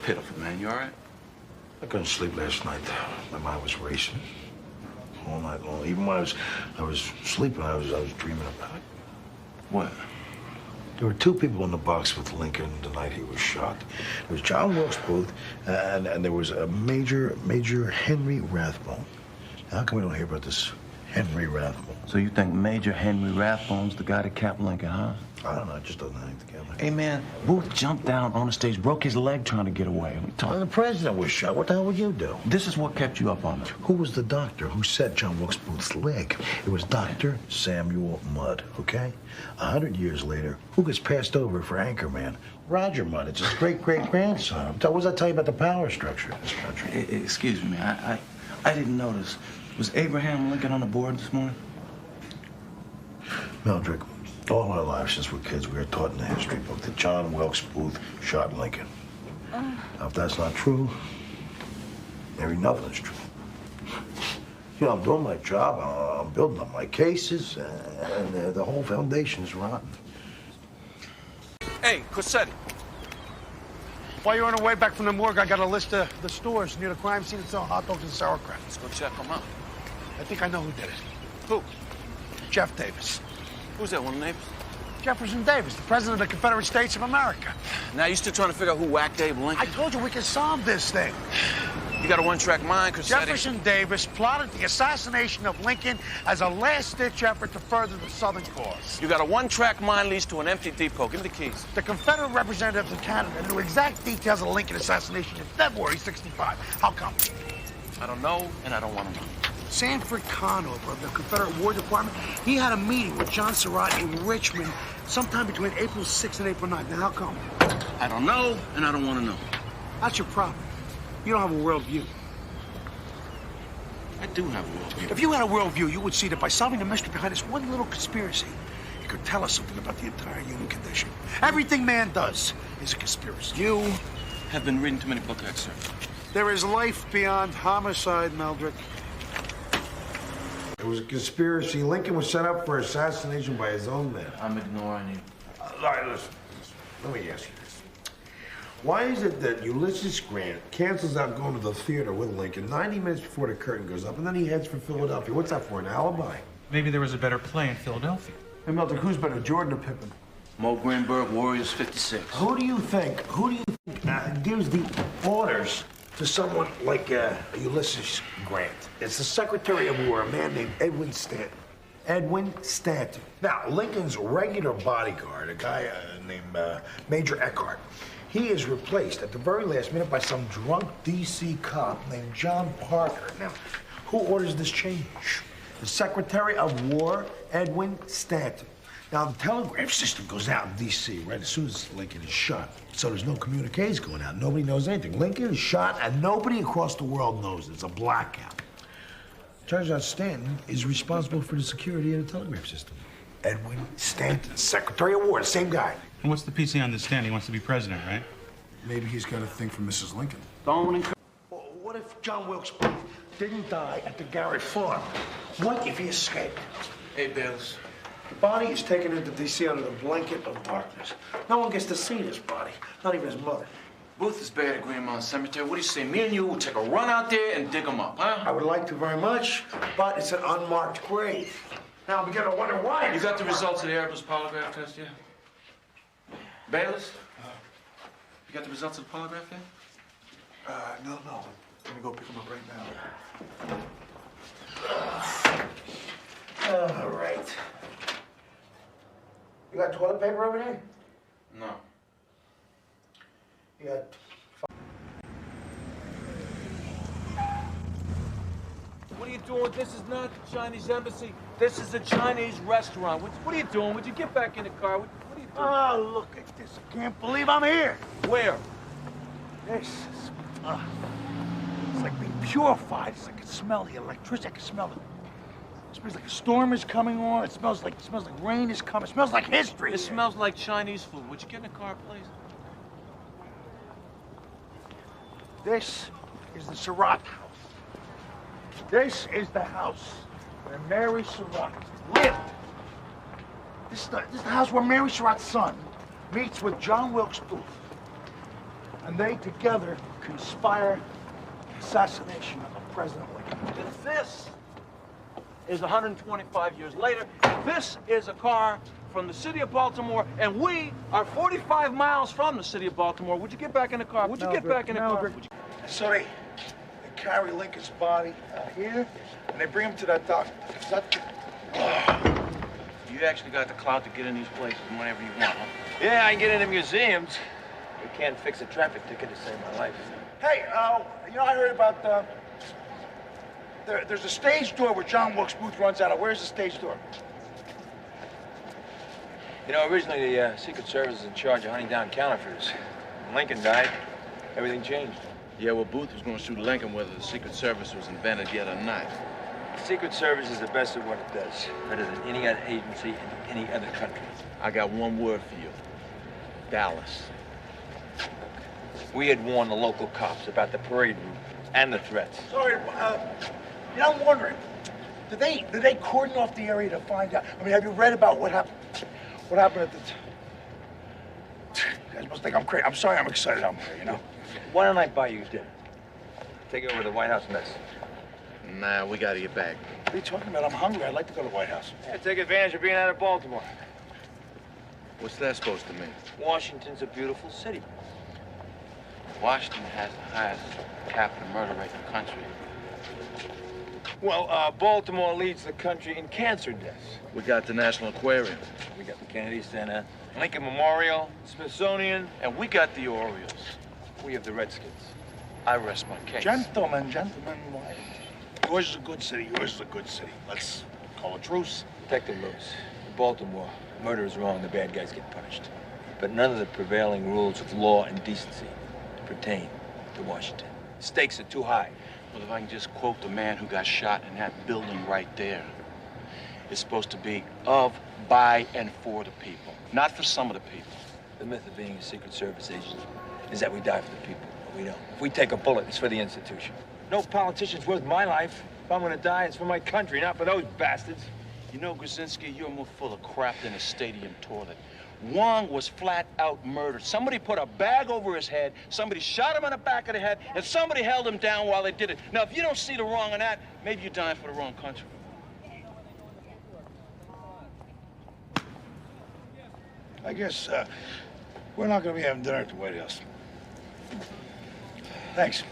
Pitiful, man. You all right? I couldn't sleep last night. My mind was racing all night long. Even when I was sleeping, I was dreaming about it. What? There were two people in the box with Lincoln the night he was shot. There was John Wilkes Booth, and there was a Major Henry Rathbone. Now, how come we don't hear about this Henry Rathbone? So you think Major Henry Rathbone's the guy that capped Lincoln, huh? I don't know. It just doesn't hang together. Hey, man, Booth jumped down on the stage, broke his leg trying to get away. The president was shot. What the hell would you do? This is what kept you up on it. Who was the doctor who set John Wilkes Booth's leg? It was Dr. Samuel Mudd, okay? 100 years later, who gets passed over for Anchorman? Roger Mudd. It's his great-great-grandson. What does that tell you about the power structure of this country? Excuse me, I didn't notice. Was Abraham Lincoln on the board this morning? Mildred, all our lives since we're kids, we were taught in the history book that John Wilkes Booth shot Lincoln. Now, if that's not true, maybe nothing's true. You know, I'm doing my job. I'm building up my cases, and the whole foundation is rotten. Hey, Cossetti. While you're on the way back from the morgue, I got a list of the stores near the crime scene that sell hot dogs and sauerkraut. Let's go check them out. I think I know who did it. Who? Jeff Davis. Who's that, one of the neighbors? Jefferson Davis, the President of the Confederate States of America. Now, you still trying to figure out who whacked Abe Lincoln? I told you we can solve this thing. You got a one-track mind, Cossetti. Jefferson Davis plotted the assassination of Lincoln as a last-ditch effort to further the Southern cause. You got a one-track mind leads to an empty depot. Give me the keys. The Confederate representatives in Canada knew exact details of the Lincoln assassination in February '65. How come? I don't know, and I don't want to know. Sanford Conover of the Confederate War Department, he had a meeting with John Surratt in Richmond sometime between April 6th and April 9th. Now, how come? I don't know, and I don't want to know. That's your problem. You don't have a worldview. I do have a worldview. If you had a worldview, you would see that by solving the mystery behind this one little conspiracy, it could tell us something about the entire human condition. Everything man does is a conspiracy. You have been reading too many book excerpts. There is life beyond homicide, Meldrick. It was a conspiracy. Lincoln was set up for assassination by his own men. I'm ignoring you. All right, listen. Let me ask you this. Why is it that Ulysses Grant cancels out going to the theater with Lincoln 90 minutes before the curtain goes up, and then he heads for Philadelphia? What's that for, an alibi? Maybe there was a better play in Philadelphia. Hey, Milton, who's better, Jordan or Pippen? Mo Greenberg, Warriors 56. Who do you think gives the orders to someone like Ulysses Grant? It's the Secretary of War, a man named Edwin Stanton. Edwin Stanton. Now, Lincoln's regular bodyguard, a guy named Major Eckhart, he is replaced at the very last minute by some drunk D.C. cop named John Parker. Now, who orders this change? The Secretary of War, Edwin Stanton. Now, the telegraph system goes out in D.C. right as soon as Lincoln is shot. So there's no communiques going out. Nobody knows anything. Lincoln is shot, and nobody across the world knows. It's a blackout. Turns out Stanton is responsible for the security of the telegraph system. Edwin Stanton, Secretary of War, the same guy. And what's the PC on this stand? He wants to be president, right? Maybe he's got a thing for Mrs. Lincoln. Don't encourage. What if John Wilkes Booth didn't die at the Garrett farm? What if he escaped? Hey, Bayless. The body is taken into D.C. under the blanket of darkness. No one gets to see this body, not even his mother. Booth is buried at Greenmount Cemetery. What do you say? Me and you will take a run out there and dig him up, huh? I would like to very much, but it's an unmarked grave. Now I'm beginning to wonder why. You got the results of the Erebus polygraph test yet? Bayless? You got the results of the polygraph yet? No. I'm gonna go pick him up right now. All right. You got toilet paper over there? No. You got... What are you doing? This is not the Chinese embassy. This is a Chinese restaurant. What are you doing? Would you get back in the car? What are you doing? Oh, look at this. I can't believe I'm here. Where? This is... it's like being purified. It's like I can smell the electricity. I can smell it. It smells like a storm is coming on. It smells like rain is coming. It smells like history. It smells like Chinese food. Would you get in the car, please? This is the Surratt house. This is the house where Mary Surratt lived. This is the house where Mary Surratt's son meets with John Wilkes Booth. And they together conspire assassination of President Lincoln. If this is 125 years later, this is a car from the city of Baltimore, and we are 45 miles from the city of Baltimore. Would you get back in the car? Would you get back in the car? So they carry Lincoln's body out here, and they bring him to that doctor. Is that You actually got the clout to get in these places whenever you want, huh? Yeah, I can get into museums. You can't fix a traffic ticket to save my life. Hey, you know, I heard about, there's a stage door where John Wilkes Booth runs out of. Where's the stage door? You know, originally the Secret Service was in charge of hunting down counterfeiters. When Lincoln died, everything changed. Yeah, well, Booth was going to shoot Lincoln whether the Secret Service was invented yet or not. The Secret Service is the best at what it does, better than any other agency in any other country. I got one word for you. Dallas. We had warned the local cops about the parade route and the threats. Sorry, you know, I'm wondering, did they cordon off the area to find out? I mean, have you read about what happened at the... You guys must think I'm crazy. I'm sorry I'm excited out here, you know? Why don't I buy you dinner? Take over the White House mess. Nah, we got to get back. What are you talking about? I'm hungry. I'd like to go to the White House. Yeah, take advantage of being out of Baltimore. What's that supposed to mean? Washington's a beautiful city. Washington has the highest capita murder rate in the country. Well, Baltimore leads the country in cancer deaths. We got the National Aquarium. We got the Kennedy Center, Lincoln Memorial, Smithsonian, And we got the Orioles. we have the Redskins. I rest my case. Gentlemen, why? Yours is a good city. Yours is a good city. Let's call a truce. Detective Lewis, in Baltimore, murder is wrong, the bad guys get punished. But none of the prevailing rules of law and decency pertain to Washington. Stakes are too high. Well, if I can just quote the man who got shot in that building right there. It's supposed to be of, by, and for the people. Not for some of the people. The myth of being a Secret Service agent is that we die for the people, but we don't. If we take a bullet, it's for the institution. No politician's worth my life. If I'm gonna die, it's for my country, not for those bastards. You know, Grzinski, you're more full of crap than a stadium toilet. Wong was flat out murdered. Somebody put a bag over his head, somebody shot him in the back of the head, and somebody held him down while they did it. Now, if you don't see the wrong in that, maybe you're dying for the wrong country. I guess we're not going to be having dinner at the White House. Thanks.